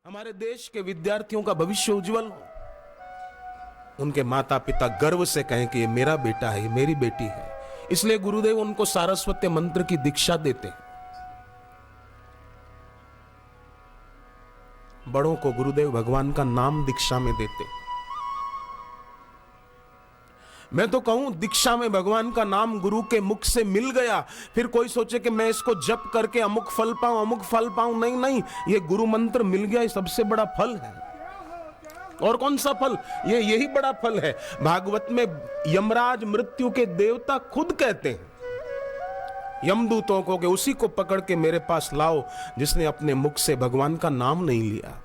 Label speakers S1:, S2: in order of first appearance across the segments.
S1: हमारे देश के विद्यार्थियों का भविष्य उज्जवल हो, उनके माता पिता गर्व से कहें कि ये मेरा बेटा है, ये मेरी बेटी है। इसलिए गुरुदेव उनको सारस्वत मंत्र की दीक्षा देते हैं। बड़ों को गुरुदेव भगवान का नाम दीक्षा में देते हैं। मैं तो कहूं दीक्षा में भगवान का नाम गुरु के मुख से मिल गया, फिर कोई सोचे कि मैं इसको जप करके अमुक फल पाऊं अमुक फल पाऊं। नहीं नहीं, ये गुरु मंत्र मिल गया, ये सबसे बड़ा फल है। और कौन सा फल? ये यही बड़ा फल है। भागवत में यमराज मृत्यु के देवता खुद कहते हैं यमदूतों को कि उसी को पकड़ के मेरे पास लाओ जिसने अपने मुख से भगवान का नाम नहीं लिया,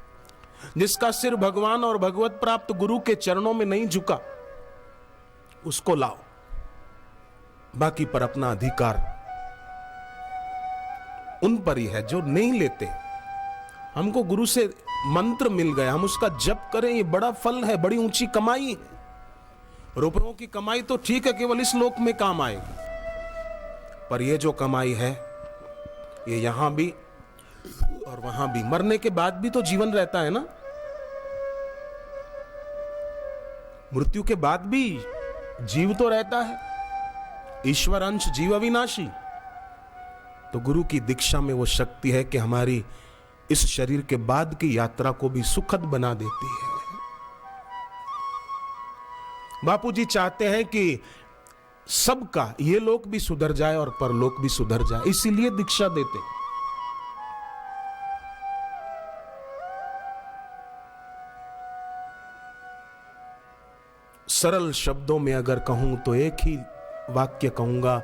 S1: जिसका सिर भगवान और भगवत प्राप्त गुरु के चरणों में नहीं झुका, उसको लाओ। बाकी पर अपना अधिकार उन पर ही है जो नहीं लेते। हमको गुरु से मंत्र मिल गया, हम उसका जप करें, ये बड़ा फल है, बड़ी ऊंची कमाई है। रुपयों की कमाई तो ठीक है, केवल इस लोक में काम आएगी, पर ये जो कमाई है ये यहां भी और वहां भी, मरने के बाद भी तो जीवन रहता है ना। मृत्यु के बाद भी जीव तो रहता है। ईश्वर अंश जीव अविनाशी। तो गुरु की दीक्षा में वो शक्ति है कि हमारी इस शरीर के बाद की यात्रा को भी सुखद बना देती है। बापूजी चाहते हैं कि सबका ये लोक भी सुधर जाए और परलोक भी सुधर जाए, इसीलिए दीक्षा देते हैं। सरल शब्दों में अगर कहूं तो एक ही वाक्य कहूंगा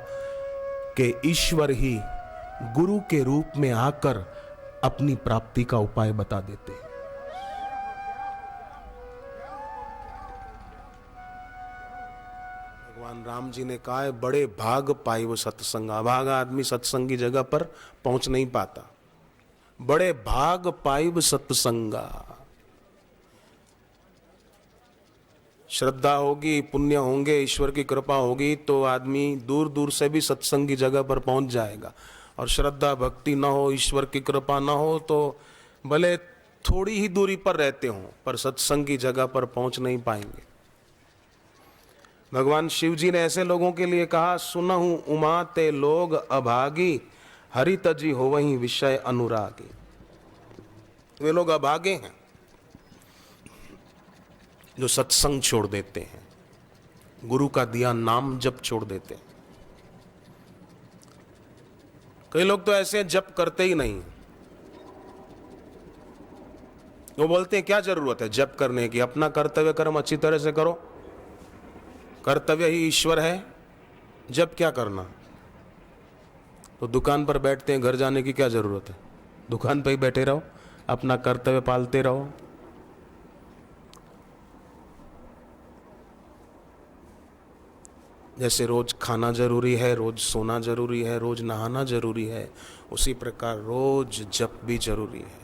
S1: कि ईश्वर ही गुरु के रूप में आकर अपनी प्राप्ति का उपाय बता देते हैं। भगवान राम जी ने कहा है, बड़े भाग पाई वो सत्संग। अभागा आदमी सत्संग की जगह पर पहुंच नहीं पाता। बड़े भाग पाई वो सत्संगा। श्रद्धा होगी, पुण्य होंगे, ईश्वर की कृपा होगी तो आदमी दूर दूर से भी सत्संग की जगह पर पहुंच जाएगा। और श्रद्धा भक्ति ना हो, ईश्वर की कृपा ना हो तो भले थोड़ी ही दूरी पर रहते हों पर सत्संग की जगह पर पहुंच नहीं पाएंगे। भगवान शिव जी ने ऐसे लोगों के लिए कहा, सुनहु उमा ते लोग अभागी, हरि तजी हो वहीं विषय अनुरागी। वे लोग अभागे हैं जो सत्संग छोड़ देते हैं, गुरु का दिया नाम जप छोड़ देते हैं। कई लोग तो ऐसे जप करते ही नहीं। वो बोलते हैं क्या जरूरत है जप करने की, अपना कर्तव्य कर्म अच्छी तरह से करो, कर्तव्य ही ईश्वर है, जप क्या करना। तो दुकान पर बैठते हैं, घर जाने की क्या जरूरत है, दुकान पर ही बैठे रहो, अपना कर्तव्य पालते रहो। जैसे रोज खाना जरूरी है, रोज सोना जरूरी है, रोज नहाना जरूरी है, उसी प्रकार रोज जप भी जरूरी है।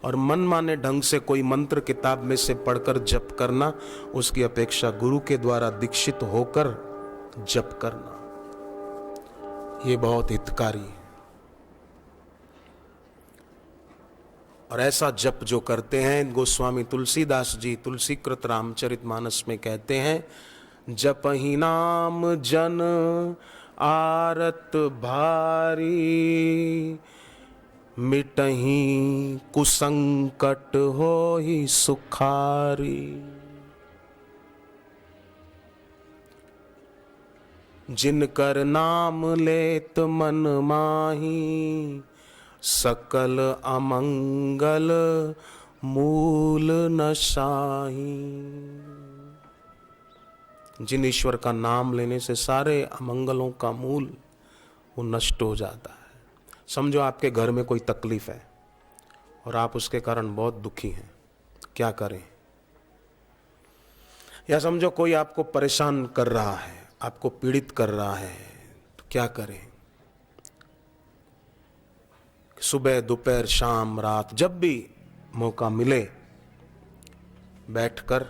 S1: और मन माने ढंग से कोई मंत्र किताब में से पढ़कर जप करना, उसकी अपेक्षा गुरु के द्वारा दीक्षित होकर जप करना ये बहुत हितकारी है। और ऐसा जप जो करते हैं, गोस्वामी तुलसीदास जी तुलसीकृत रामचरितमानस में कहते हैं, जपहि नाम जन आरत भारी, मिटहि कुसंकट होहि सुखारी। जिनकर नाम लेत मन माही, सकल अमंगल मूल नशाही। जिन ईश्वर का नाम लेने से सारे अमंगलों का मूल वो नष्ट हो जाता है। समझो आपके घर में कोई तकलीफ है और आप उसके कारण बहुत दुखी हैं, क्या करें? या समझो कोई आपको परेशान कर रहा है, आपको पीड़ित कर रहा है, तो क्या करें? सुबह दोपहर शाम रात जब भी मौका मिले बैठकर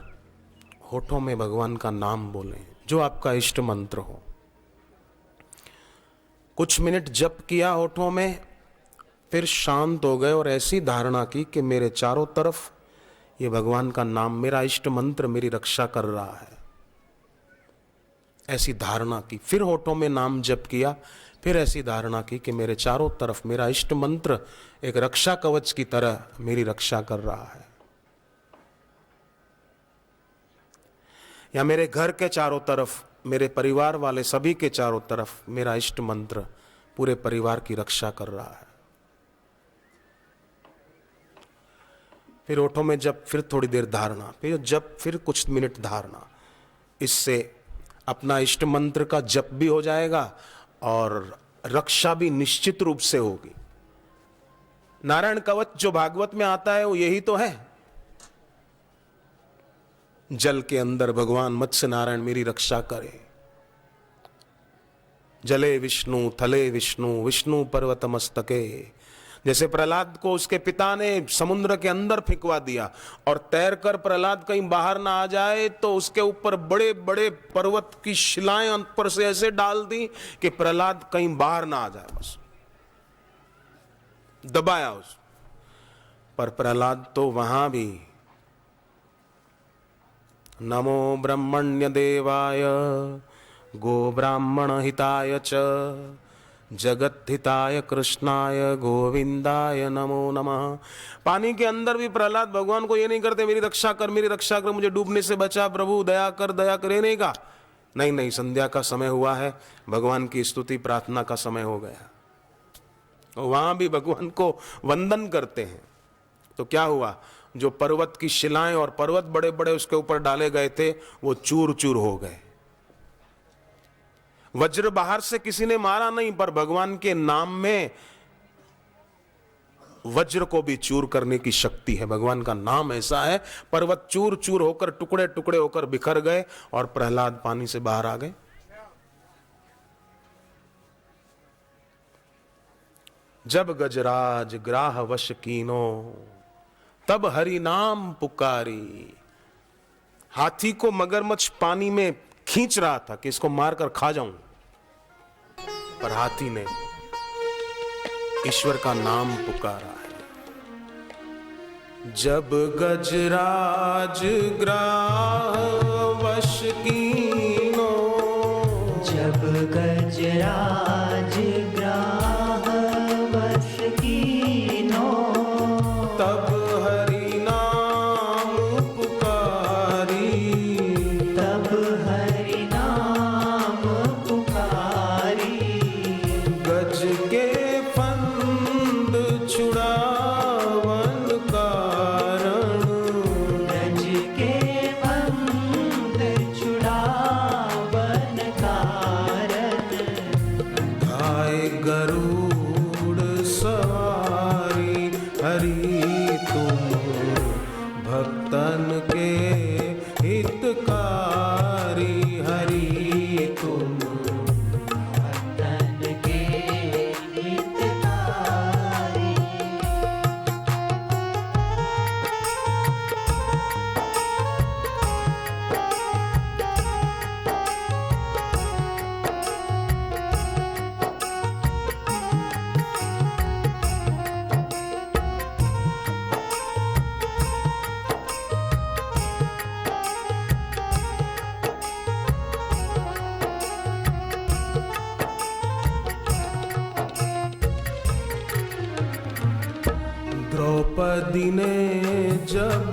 S1: होठों में भगवान का नाम बोलें, जो आपका इष्ट मंत्र हो। कुछ मिनट जप किया होठों में, फिर शांत हो गए और ऐसी धारणा की कि मेरे चारों तरफ ये भगवान का नाम, मेरा इष्ट मंत्र मेरी रक्षा कर रहा है, ऐसी धारणा की। फिर होठों में नाम जप किया, फिर ऐसी धारणा की कि मेरे चारों तरफ मेरा इष्ट मंत्र एक रक्षा कवच की तरह मेरी रक्षा कर रहा है। या मेरे घर के चारों तरफ, मेरे परिवार वाले सभी के चारों तरफ मेरा इष्ट मंत्र पूरे परिवार की रक्षा कर रहा है। फिर ओठों में जब, फिर थोड़ी देर धारणा, फिर जब, फिर कुछ मिनट धारणा। इससे अपना इष्ट मंत्र का जप भी हो जाएगा और रक्षा भी निश्चित रूप से होगी। नारायण कवच जो भागवत में आता है वो यही तो है। जल के अंदर भगवान मत्स्य नारायण मेरी रक्षा करे। जले विष्णु थले विष्णु, विष्णु पर्वत मस्तके। जैसे प्रहलाद को उसके पिता ने समुद्र के अंदर फेंकवा दिया और तैरकर प्रहलाद कहीं बाहर ना आ जाए तो उसके ऊपर बड़े बड़े पर्वत की शिलाएं ऊपर से ऐसे डाल दी कि प्रहलाद कहीं बाहर ना आ जाए, बस दबाया उस पर। प्रहलाद तो वहां भी नमो ब्रह्मण्य देवाय गो ब्राह्मण हिताय च जगत हिताय कृष्णाय गोविंदाय नमो नमः। पानी के अंदर भी प्रहलाद भगवान को ये नहीं करते मेरी रक्षा कर, मेरी रक्षा कर, मुझे डूबने से बचा प्रभु, दया कर, दया कर, नहीं का। नहीं नहीं, संध्या का समय हुआ है, भगवान की स्तुति प्रार्थना का समय हो गया। वहां भी भगवान को वंदन करते हैं। तो क्या हुआ, जो पर्वत की शिलाएं और पर्वत बड़े बड़े उसके ऊपर डाले गए थे वो चूर चूर हो गए। वज्र बाहर से किसी ने मारा नहीं, पर भगवान के नाम में वज्र को भी चूर करने की शक्ति है। भगवान का नाम ऐसा है, पर्वत चूर चूर होकर टुकड़े टुकड़े होकर बिखर गए और प्रहलाद पानी से बाहर आ गए। जब गजराज ग्राह वश कीनो तब हरि नाम पुकारी। हाथी को मगरमच्छ पानी में खींच रहा था कि इसको मारकर खा जाऊं, पर हाथी ने ईश्वर का नाम पुकारा है। जब गजराज ग्राह वश कीनो,
S2: जब गजराज ग्राह वश कीनो,
S1: तब हरि नाम पुकारी।
S2: तब हरि नाम पुकारी।
S1: गज के फंद छुड़ावन कारण,
S2: गज के फंद छुड़ावन कारण,
S1: गाय गरुड़ सवारी हरि तुम भक्तन के हितकारी। हरि तुम
S2: तन के हितकारी।
S1: द्रौपदी ने जब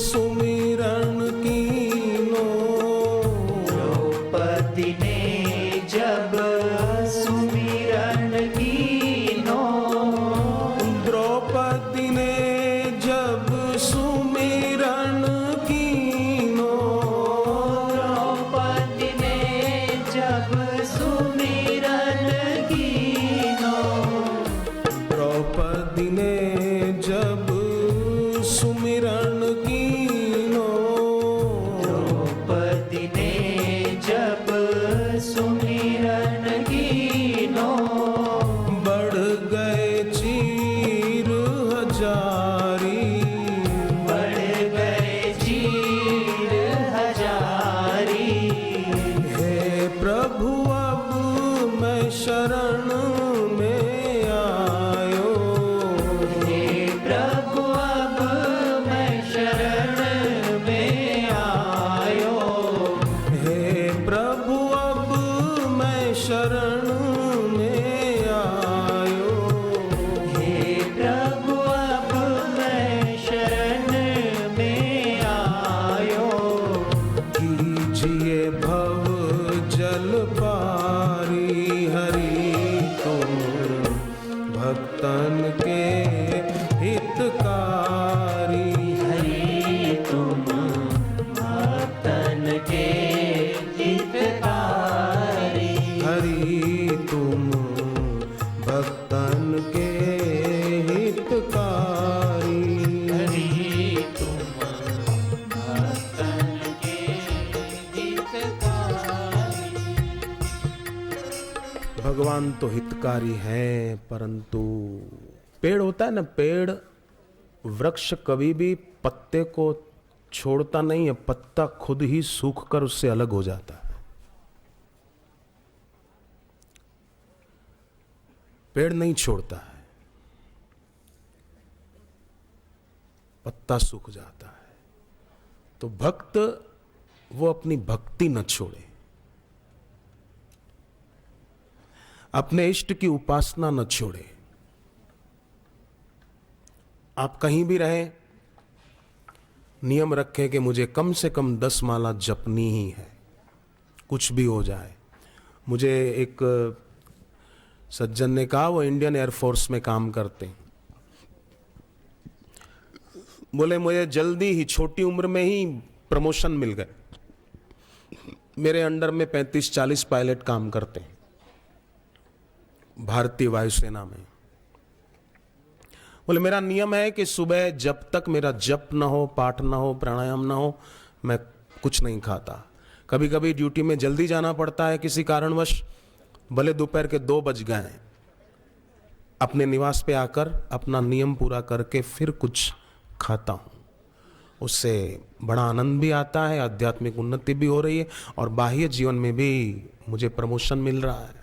S1: सुमिरन कीनो,
S2: द्रौपदी ने जब सुमिरन कीनो,
S1: द्रौपदी ने जब सुमिरन कीनो,
S2: द्रौपदी ने जब सुमिरन कीनो,
S1: द्रौपदी ने जब सुमिरन कीनो, भक्तन के हितकारी।
S2: हरि तुम भक्तन के हितकारी।
S1: हरि तुम भक्तन के हितकारी।
S2: हरि तुम भक्तन के हितकारी।
S1: भगवान तो हितकारी हैं, परंतु पेड़ होता है ना, पेड़ वृक्ष कभी भी पत्ते को छोड़ता नहीं है, पत्ता खुद ही सूख कर उससे अलग हो जाता है। पेड़ नहीं छोड़ता है, पत्ता सूख जाता है। तो भक्त वो अपनी भक्ति न छोड़े, अपने इष्ट की उपासना न छोड़े। आप कहीं भी रहें, नियम रखें कि मुझे कम से कम 10 माला जपनी ही है, कुछ भी हो जाए। मुझे एक सज्जन ने कहा, वो इंडियन एयरफोर्स में काम करते हैं, बोले मुझे जल्दी ही छोटी उम्र में ही प्रमोशन मिल गए। मेरे अंडर में 35-40 पायलट काम करते हैं भारतीय वायुसेना में। बोले मेरा नियम है कि सुबह जब तक मेरा जप ना हो, पाठ ना हो, प्राणायाम ना हो, मैं कुछ नहीं खाता। कभी कभी ड्यूटी में जल्दी जाना पड़ता है किसी कारणवश, भले दोपहर के 2 बज गए, अपने निवास पे आकर अपना नियम पूरा करके फिर कुछ खाता हूं। उससे बड़ा आनंद भी आता है, आध्यात्मिक उन्नति भी हो रही है और बाह्य जीवन में भी मुझे प्रमोशन मिल रहा है।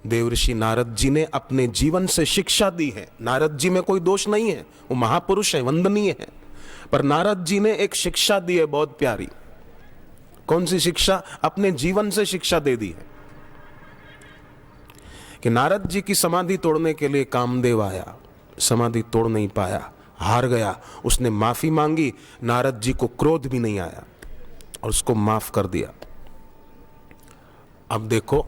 S1: देवऋषि नारद जी ने अपने जीवन से शिक्षा दी है। नारद जी में कोई दोष नहीं है, वो महापुरुष है, वंदनीय है, पर नारद जी ने एक शिक्षा दी है बहुत प्यारी। कौन सी शिक्षा? अपने जीवन से शिक्षा दे दी है कि नारद जी की समाधि तोड़ने के लिए कामदेव आया, समाधि तोड़ नहीं पाया, हार गया। उसने माफी मांगी, नारद जी को क्रोध भी नहीं आया और उसको माफ कर दिया। अब देखो,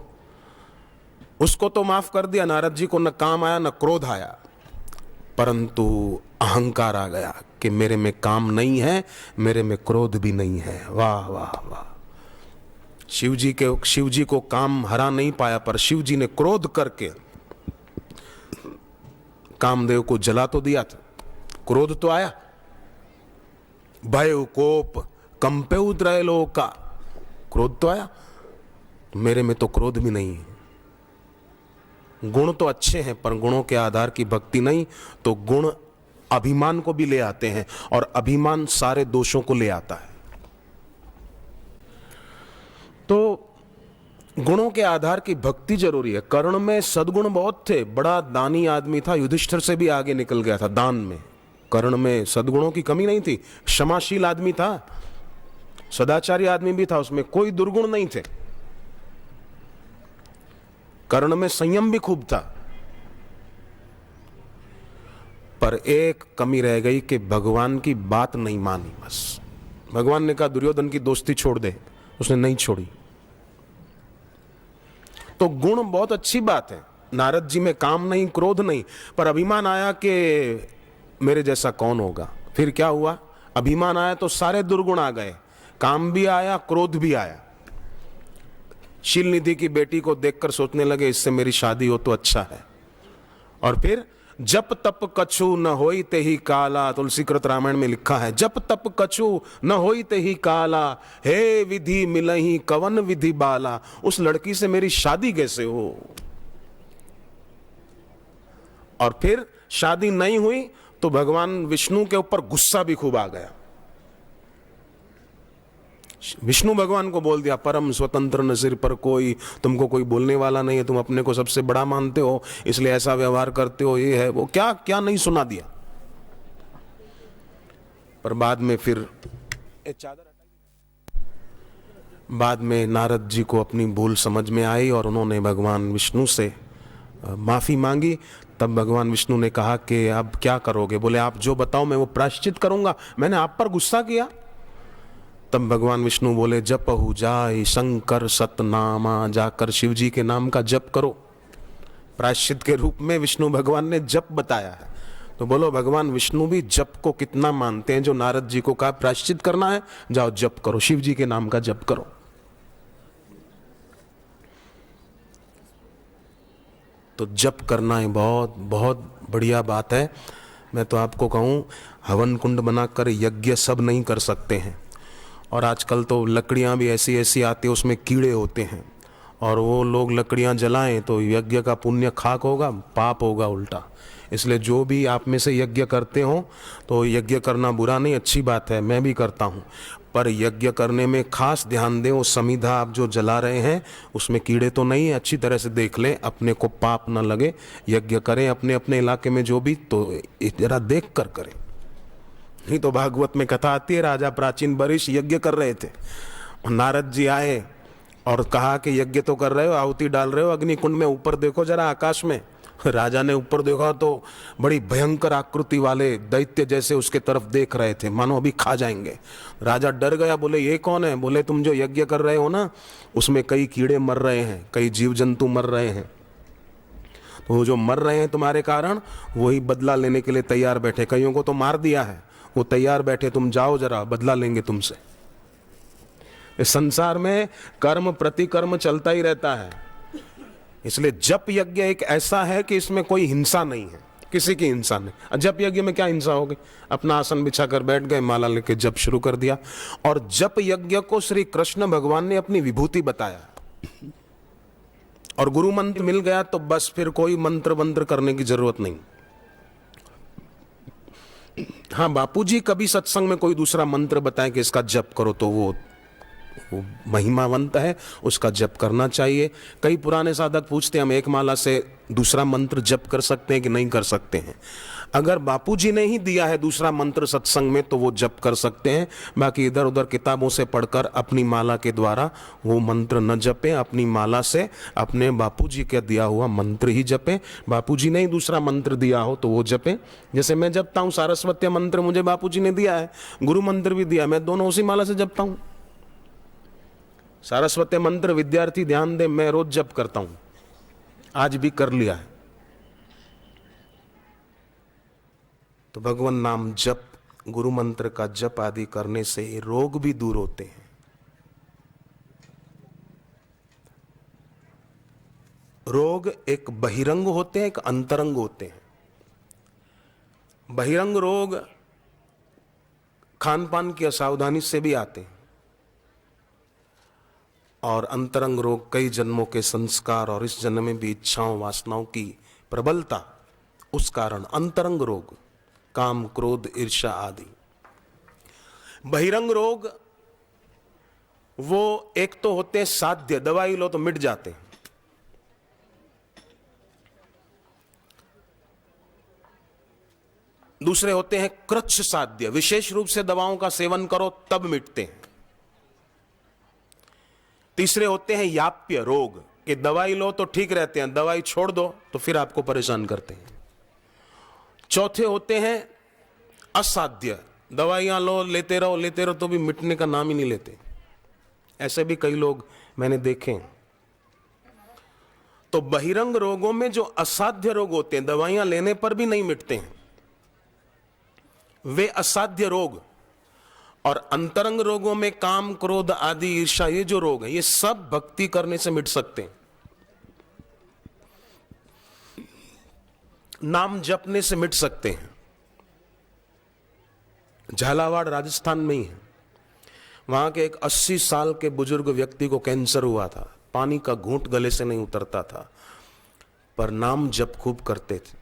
S1: उसको तो माफ कर दिया, नारद जी को न काम आया न क्रोध आया, परंतु अहंकार आ गया कि मेरे में काम नहीं है, मेरे में क्रोध भी नहीं है। वाह वाह वाह। शिव जी को काम हरा नहीं पाया, पर शिव जी ने क्रोध करके कामदेव को जला तो दिया था। क्रोध तो आया, भय कोप कंपे उतरे लोका, क्रोध तो आया, मेरे में तो क्रोध भी नहीं है। गुण तो अच्छे हैं, पर गुणों के आधार की भक्ति नहीं, तो गुण अभिमान को भी ले आते हैं और अभिमान सारे दोषों को ले आता है। तो गुणों के आधार की भक्ति जरूरी है। कर्ण में सद्गुण बहुत थे, बड़ा दानी आदमी था, युधिष्ठिर से भी आगे निकल गया था दान में। कर्ण में सद्गुणों की कमी नहीं थी, क्षमाशील आदमी था, सदाचारी आदमी भी था, उसमें कोई दुर्गुण नहीं थे। कर्ण में संयम भी खूब था, पर एक कमी रह गई कि भगवान की बात नहीं मानी। बस भगवान ने कहा दुर्योधन की दोस्ती छोड़ दे, उसने नहीं छोड़ी। तो गुण बहुत अच्छी बात है, नारद जी में काम नहीं, क्रोध नहीं, पर अभिमान आया कि मेरे जैसा कौन होगा। फिर क्या हुआ? अभिमान आया तो सारे दुर्गुण आ गए, काम भी आया, क्रोध भी आया। शील निधि की बेटी को देखकर सोचने लगे इससे मेरी शादी हो तो अच्छा है। और फिर जप तप कछु न होई ते ही काला, तुलसीकृत रामायण में लिखा है, जप तप कछु न होई ते ही काला, हे विधि मिलही कवन विधि बाला, उस लड़की से मेरी शादी कैसे हो। और फिर शादी नहीं हुई तो भगवान विष्णु के ऊपर गुस्सा भी खूब आ गया। विष्णु भगवान को बोल दिया, परम स्वतंत्र न सिर पर कोई, तुमको कोई बोलने वाला नहीं है, तुम अपने को सबसे बड़ा मानते हो, इसलिए ऐसा व्यवहार करते हो, ये है वो, क्या क्या नहीं सुना दिया। पर बाद में फिर बाद में नारद जी को अपनी भूल समझ में आई और उन्होंने भगवान विष्णु से माफी मांगी। तब भगवान विष्णु ने कहा कि अब क्या करोगे? बोले आप जो बताओ मैं वो प्रायश्चित करूंगा, मैंने आप पर गुस्सा किया। तब भगवान विष्णु बोले जपहु जाय शंकर सतनामा, जाकर शिव जी के नाम का जप करो, प्रायश्चित के रूप में विष्णु भगवान ने जप बताया है। तो बोलो भगवान विष्णु भी जप को कितना मानते हैं। जो नारद जी को कहा प्रायश्चित करना है, जाओ जप करो, शिव जी के नाम का जप करो। तो जप करना है बहुत बहुत बढ़िया बात है। मैं तो आपको कहूँ हवन कुंड बनाकर यज्ञ सब नहीं कर सकते हैं। और आजकल तो लकड़ियाँ भी ऐसी ऐसी आती है, उसमें कीड़े होते हैं, और वो लोग लकड़ियाँ जलाएं तो यज्ञ का पुण्य खाक होगा, पाप होगा उल्टा। इसलिए जो भी आप में से यज्ञ करते हो तो यज्ञ करना बुरा नहीं, अच्छी बात है, मैं भी करता हूँ। पर यज्ञ करने में खास ध्यान दें, वो समिधा आप जो जला रहे हैं उसमें कीड़े तो नहीं है, अच्छी तरह से देख लें, अपने को पाप ना लगे। यज्ञ करें अपने अपने इलाके में जो भी, तो जरा देख कर करें। नहीं तो भागवत में कथा आती है, राजा प्राचीन बरिश यज्ञ कर रहे थे, नारद जी आए और कहा कि यज्ञ तो कर रहे हो, आहुति डाल रहे हो अग्नि कुंड में, ऊपर देखो जरा आकाश में। राजा ने ऊपर देखा तो बड़ी भयंकर आकृति वाले दैत्य जैसे उसके तरफ देख रहे थे, मानो अभी खा जाएंगे। राजा डर गया, बोले ये कौन है? बोले तुम जो यज्ञ कर रहे हो ना, उसमें कई कीड़े मर रहे हैं, कई जीव जंतु मर रहे हैं, तो जो मर रहे हैं तुम्हारे कारण वही बदला लेने के लिए तैयार बैठे। कईयों को तो मार दिया है, वो तैयार बैठे, तुम जाओ जरा बदला लेंगे तुमसे। इस संसार में कर्म प्रतिकर्म चलता ही रहता है। इसलिए जप यज्ञ एक ऐसा है कि इसमें कोई हिंसा नहीं है, किसी की हिंसा नहीं। जप यज्ञ में क्या हिंसा होगी? अपना आसन बिछाकर बैठ गए, माला लेके जप शुरू कर दिया। और जप यज्ञ को श्री कृष्ण भगवान ने अपनी विभूति बताया, और गुरु मंत्र मिल गया तो बस फिर कोई मंत्र वंत्र करने की जरूरत नहीं। हाँ, बापूजी कभी सत्संग में कोई दूसरा मंत्र बताएं कि इसका जप करो, तो वो महिमावंत है, उसका जप करना चाहिए। कई पुराने साधक पूछते हैं हम एक माला से दूसरा मंत्र जप कर सकते हैं कि नहीं कर सकते हैं। अगर बापूजी ने ही दिया है दूसरा मंत्र सत्संग में तो वो जप कर सकते हैं, बाकी इधर उधर किताबों से पढ़कर अपनी माला के द्वारा वो मंत्र न जपें। अपनी माला से अपने बापूजी के दिया हुआ मंत्र ही जपें। बापूजी ने ही दूसरा मंत्र दिया हो तो वो जपें। जैसे मैं जपता हूँ सारस्वती मंत्र, मुझे बापूजी ने दिया है, गुरु मंत्र भी दिया, मैं दोनों उसी माला से जपता हूँ। सारस्वती मंत्र विद्यार्थी ध्यान दे, मैं रोज जप करता हूं, आज भी कर लिया है। तो भगवान नाम जप, गुरु मंत्र का जप आदि करने से रोग भी दूर होते हैं। रोग एक बहिरंग होते हैं, एक अंतरंग होते हैं। बहिरंग रोग खान पान की असावधानी से भी आते हैं, और अंतरंग रोग कई जन्मों के संस्कार और इस जन्म में भी इच्छाओं वासनाओं की प्रबलता, उस कारण अंतरंग रोग, काम क्रोध ईर्ष्या आदि। बहिरंग रोग वो एक तो होते हैं साध्य, दवाई लो तो मिट जाते हैं। दूसरे होते हैं कृच्छ साध्य, विशेष रूप से दवाओं का सेवन करो तब मिटते हैं। तीसरे होते हैं याप्य रोग, कि दवाई लो तो ठीक रहते हैं, दवाई छोड़ दो तो फिर आपको परेशान करते हैं। चौथे होते हैं असाध्य, दवाइयां लो लेते रहो तो भी मिटने का नाम ही नहीं लेते। ऐसे भी कई लोग मैंने देखे। तो बहिरंग रोगों में जो असाध्य रोग होते हैं, दवाइयां लेने पर भी नहीं मिटते हैं, वे असाध्य रोग। और अंतरंग रोगों में काम क्रोध आदि ईर्ष्या, ये जो रोग है, ये सब भक्ति करने से मिट सकते हैं, नाम जपने से मिट सकते हैं। झालावाड़ राजस्थान में ही है, वहां के एक 80 साल के बुजुर्ग व्यक्ति को कैंसर हुआ था। पानी का घूंट गले से नहीं उतरता था, पर नाम जप खूब करते थे।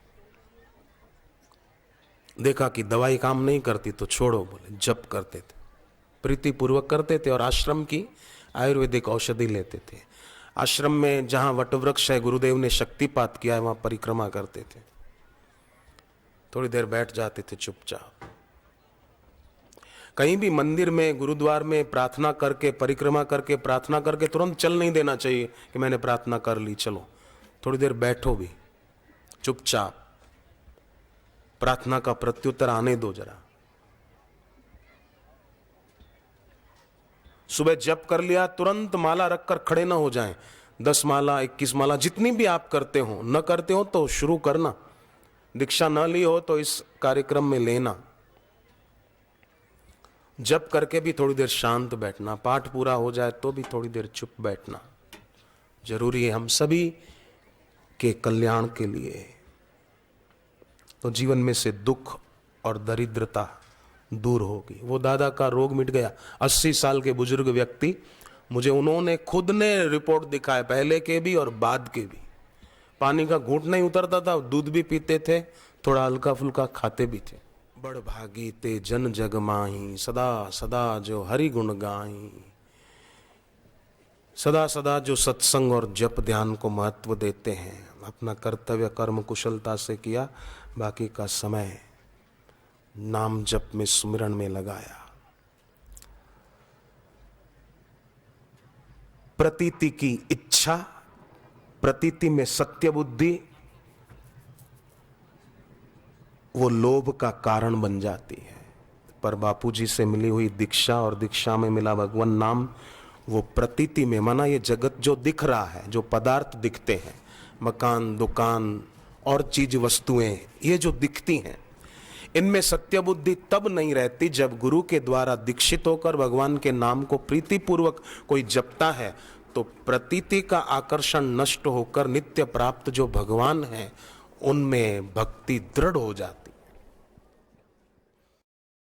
S1: देखा कि दवाई काम नहीं करती तो छोड़ो, बोले जप करते थे, प्रीति पूर्वक करते थे, और आश्रम की आयुर्वेदिक औषधि लेते थे। आश्रम में जहां वटवृक्ष है, गुरुदेव ने शक्तिपात किया है, वहां परिक्रमा करते थे। थोड़ी देर बैठ जाते थे चुपचाप। कहीं भी मंदिर में, गुरुद्वार में प्रार्थना करके, परिक्रमा करके, प्रार्थना करके तुरंत चल नहीं देना चाहिए कि मैंने प्रार्थना कर ली, चलो। थोड़ी देर बैठो भी चुपचाप, प्रार्थना का प्रत्युत्तर आने दो जरा। सुबह जप कर लिया, तुरंत माला रखकर खड़े ना हो जाएं, 10 माला 21 माला जितनी भी आप करते हो, न करते हो तो शुरू करना। दीक्षा न ली हो तो इस कार्यक्रम में लेना। जप करके भी थोड़ी देर शांत बैठना, पाठ पूरा हो जाए तो भी थोड़ी देर चुप बैठना जरूरी है हम सभी के कल्याण के लिए। तो जीवन में से दुख और दरिद्रता दूर होगी। वो दादा का रोग मिट गया। 80 साल के बुजुर्ग व्यक्ति, मुझे उन्होंने खुद ने रिपोर्ट दिखाया, पहले के भी और बाद के भी। पानी का घूंट नहीं उतरता था, दूध भी पीते थे, थोड़ा हल्का फुल्का खाते भी थे। बड़ भागी ते जन जग माही, सदा सदा जो हरि गुण गाई। सदा सदा जो सत्संग और जप ध्यान को महत्व देते हैं, अपना कर्तव्य कर्म कुशलता से किया, बाकी का समय नाम जप में सुमिरन में लगाया। प्रतीति की इच्छा, प्रतीति में सत्य बुद्धि, वो लोभ का कारण बन जाती है। पर बापूजी से मिली हुई दीक्षा और दीक्षा में मिला भगवान नाम, वो प्रतीति में, माना ये जगत जो दिख रहा है, जो पदार्थ दिखते हैं, मकान दुकान और चीज वस्तुएं, ये जो दिखती हैं, इनमें सत्य बुद्धि तब नहीं रहती जब गुरु के द्वारा दीक्षित होकर भगवान के नाम को प्रीतिपूर्वक कोई जपता है, तो प्रतीति का आकर्षण नष्ट होकर नित्य प्राप्त जो भगवान है उनमें भक्ति दृढ़ हो जाती।